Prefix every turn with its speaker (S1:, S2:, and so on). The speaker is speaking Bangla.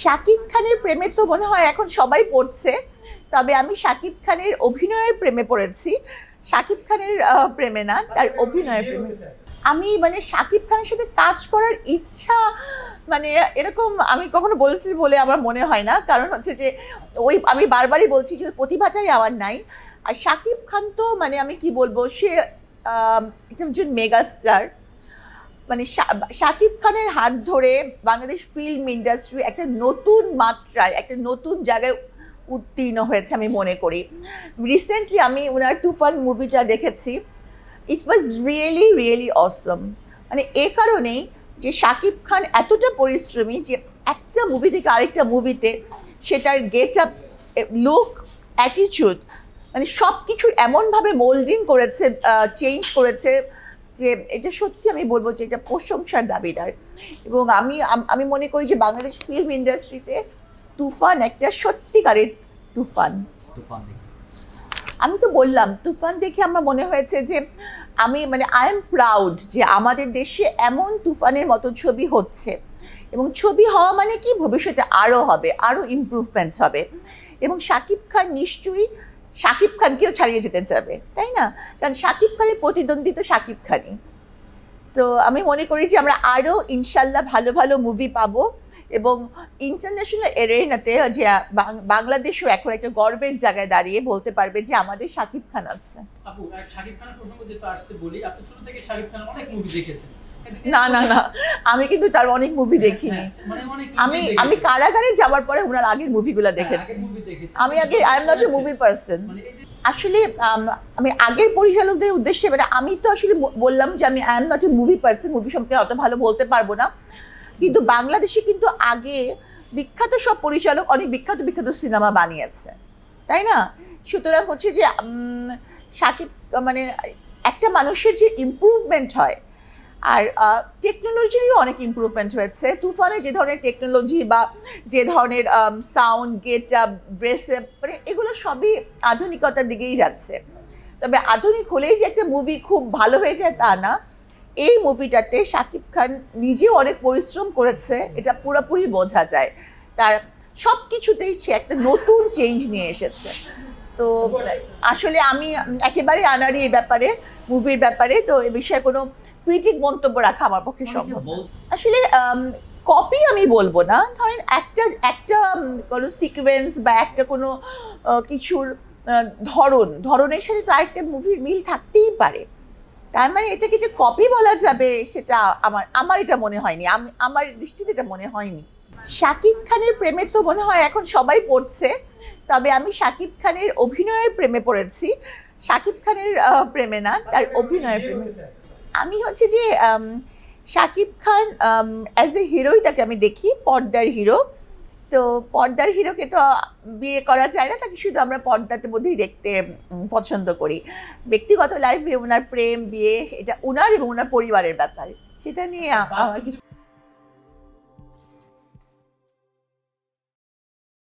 S1: শাকিব খানের প্রেমে তো মনে হয় এখন সবাই পড়ছে, তবে আমি শাকিব খানের অভিনয়ের প্রেমে পড়েছি। শাকিব খানের প্রেমে না, তার অভিনয়ের প্রেমে। আমি মানে শাকিব খানের সাথে কাজ করার ইচ্ছা, মানে এরকম আমি কখনো বলছি বলে আমার মনে হয় না। কারণ হচ্ছে যে ওই আমি বারবারই বলছি যে প্রতিভাটাই আমার নাই। আর শাকিব খান তো মানে আমি কি বলবো, সে একজন মেগাস্টার। মানে শাকিব খানের হাত ধরে বাংলাদেশ ফিল্ম ইন্ডাস্ট্রি একটা নতুন মাত্রায়, একটা নতুন জায়গায় উত্তীর্ণ হয়েছে আমি মনে করি। রিসেন্টলি আমি ওনার তুফান মুভিটা দেখেছি। ইট ওয়াজ রিয়েলি রিয়েলি অসম। মানে এ কারণেই যে শাকিব খান এতটা পরিশ্রমী যে একটা মুভি থেকে আরেকটা মুভিতে সেটার গেট আপ, লুক, অ্যাটিচিউড, মানে সব কিছুর এমনভাবে মোল্ডিং করেছে, চেঞ্জ করেছে যে এটা সত্যি আমি বলবো যে এটা প্রশংসার দাবিদার। এবং আমি মনে করি যে বাংলাদেশ ফিল্ম ইন্ডাস্ট্রিতে তুফান একটা সত্যিকারের তুফান। আমি তো বললাম তুফান দেখে আমার মনে হয়েছে যে আমি মানে আই এম প্রাউড যে আমাদের দেশে এমন তুফানের মতো ছবি হচ্ছে। এবং ছবি হওয়া মানে কি, ভবিষ্যতে আরও হবে, আরও ইমপ্রুভমেন্ট হবে। এবং শাকিব খান নিশ্চয়ই শাকিব খানকেও ছাড়িয়ে যেতে যাবে, তাই না? কারণ শাকিব খানের প্রতিদ্বন্দ্বী তো শাকিব খানই। তো আমি মনে করি যে আমরা আরও ইনশাল্লাহ ভালো ভালো মুভি পাবো। এবং ইন্টারন্যাশনাল এরেনাতে যে বাংলাদেশও এখন একটা গর্বের জায়গায় দাঁড়িয়ে বলতে পারবে যে আমাদের শাকিব খান আছে।
S2: আপু, শাকিব খানের প্রসঙ্গ যেহেতু আসছে বলি, আপনি ছোট থেকে শাকিব খানের অনেক মুভি দেখেছেন।
S1: না না না, আমি কিন্তু তার অনেক মুভি দেখিনি। আমি কারাগারে যাওয়ার পরে ওনার আগের মুভিগুলো দেখেছি। আমি আগে I am not a movie person. আসলে আমি আগের পরিচালকদের উদ্দেশ্যে, মানে আমি তো আসলে বললাম যে আমি I am not a movie person, movie সম্পর্কে অত ভালো বলতে পারবো না। কিন্তু বাংলাদেশে কিন্তু আগে বিখ্যাত সব পরিচালক অনেক বিখ্যাত বিখ্যাত সিনেমা বানিয়েছে, তাই না? সুতরাং হচ্ছে যে শাকিব মানে একটা মানুষের যে ইমপ্রুভমেন্ট হয়, আর টেকনোলজিরও অনেক ইমপ্রুভমেন্ট হয়েছে। তুফানে যে ধরনের টেকনোলজি বা যে ধরনের sound, get up, dress up, মানে এগুলো সবই আধুনিকতার দিকেই যাচ্ছে। তবে আধুনিক হলেই যে একটা মুভি খুব ভালো হয়ে যায় তা না। এই মুভিটাতে শাকিব খান নিজেও অনেক পরিশ্রম করেছে, এটা পুরোপুরি বোঝা যায়। তার সব কিছুতেই সে একটা নতুন চেঞ্জ নিয়ে এসেছে। তো আসলে আমি একেবারে আনাড়ি এই ব্যাপারে, মুভির ব্যাপারে। তো এ বিষয়ে কোনো ক্রিটিক মন্তব্য রাখা আমার পক্ষে সম্ভব না। আসলে কপি আমি বলবো না। ধরেন একটা একটা কোনো সিকোয়েন্স বা একটা কোনো কিছুর ধরনের সাথে তো আরেকটা মুভির মিল থাকতেই পারে। তার মানে এটাকে যে কপি বলা যাবে সেটা আমার এটা মনে হয়নি। আমার দৃষ্টিতে এটা মনে হয়নি। শাকিব খানের প্রেমে তো মনে হয় এখন সবাই পড়ছে, তবে আমি শাকিব খানের অভিনয়ের প্রেমে পড়েছি। শাকিব খানের প্রেমে না, তার অভিনয়ের প্রেমে। আমি হচ্ছে যে শাকিব খান অ্যাজ এ হিরোই তাকে আমি দেখি, পর্দার হিরো। তো পর্দার হিরোকে তো বিয়ে করা যায় না, তাকে শুধু আমরা পর্দাতে মধ্যেই দেখতে পছন্দ করি। ব্যক্তিগত লাইফে ওনার প্রেম, বিয়ে, এটা ওনার এবং ওনার পরিবারের ব্যাপার, সেটা নিয়ে আমার কিছু